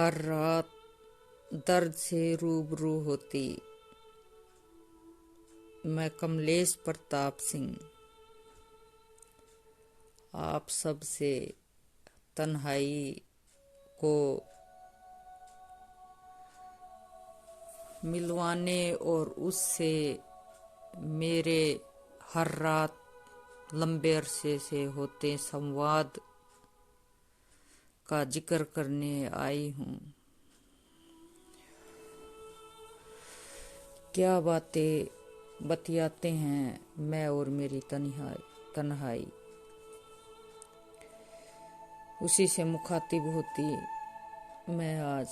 हर रात दर्द से रूबरू होती। मैं कमलेश प्रताप सिंह आप सब से तन्हाई को मिलवाने और उससे मेरे हर रात लंबे अरसे से होते संवाद का जिक्र करने आई हूँ। क्या बातें बतियाते हैं मैं और मेरी तन्हाई, उसी से मुखातिब होती मैं आज।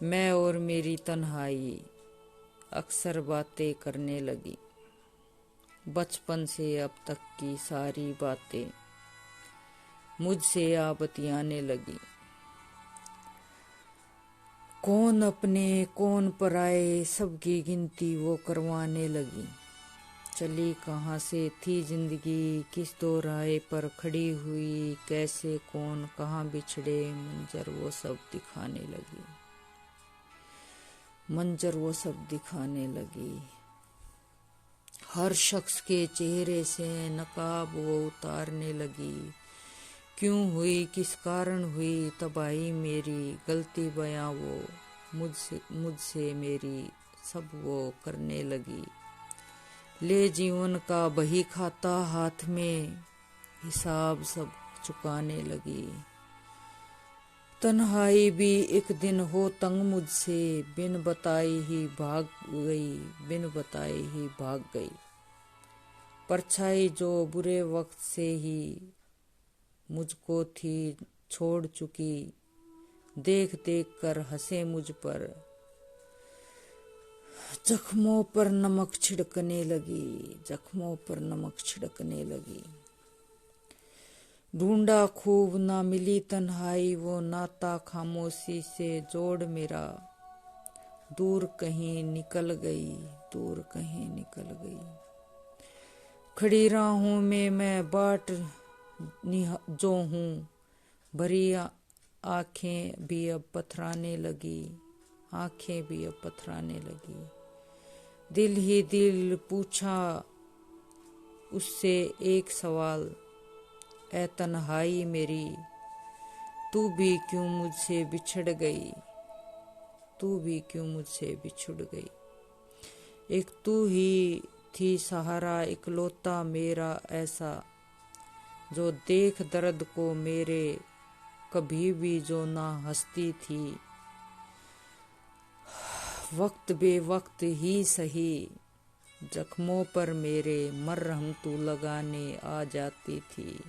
मैं और मेरी तन्हाई अक्सर बातें करने लगी, बचपन से अब तक की सारी बातें मुझसे आ बतियाने लगी। कौन अपने कौन पराए सबकी गिनती वो करवाने लगी। चली कहाँ से थी जिंदगी किस दो राह पर खड़ी हुई, कैसे कौन कहाँ बिछड़े मंजर वो सब दिखाने लगी। हर शख्स के चेहरे से नकाब वो उतारने लगी। क्यों हुई किस कारण हुई तबाही मेरी, गलती बयां वो मुझसे मेरी सब वो करने लगी। ले जीवन का बही खाता हाथ में, हिसाब सब चुकाने लगी। तन्हाई भी एक दिन हो तंग मुझसे, बिन बताई ही भाग गई। परछाई जो बुरे वक्त से ही मुझको थी छोड़ चुकी, देख देख कर हंसे मुझ पर, जख्मों पर नमक छिड़कने लगी। ढूंढा खूब ना मिली तन्हाई वो नाता खामोशी से जोड़ मेरा, दूर कहीं निकल गई। खड़ी राहों में मैं बाट जो हूँ, भरी आंखें भी अब पथराने लगी। दिल ही दिल पूछा उससे एक सवाल, ऐ तन्हाई मेरी तू भी क्यों मुझसे बिछुड़ गई। एक तू ही थी सहारा इकलौता मेरा ऐसा, जो देख दर्द को मेरे कभी भी जो ना हंसती थी। वक्त बेवक्त ही सही जख्मों पर मेरे मरहम तू लगाने आ जाती थी।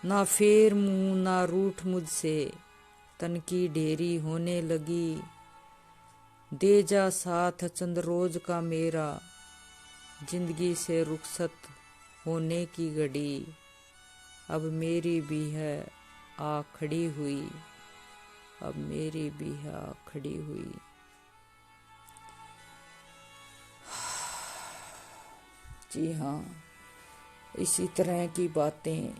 ना फेर मुंह ना रूठ मुझसे, तन की ढेरी होने लगी। दे जा साथ चंद रोज का मेरा, जिंदगी से रुखसत होने की घड़ी अब मेरी भी है आ खड़ी हुई। जी हाँ, इसी तरह की बातें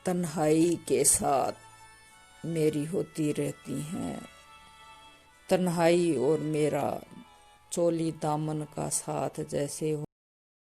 तन्हाई के साथ मेरी होती रहती हैं। तन्हाई और मेरा चोली दामन का साथ जैसे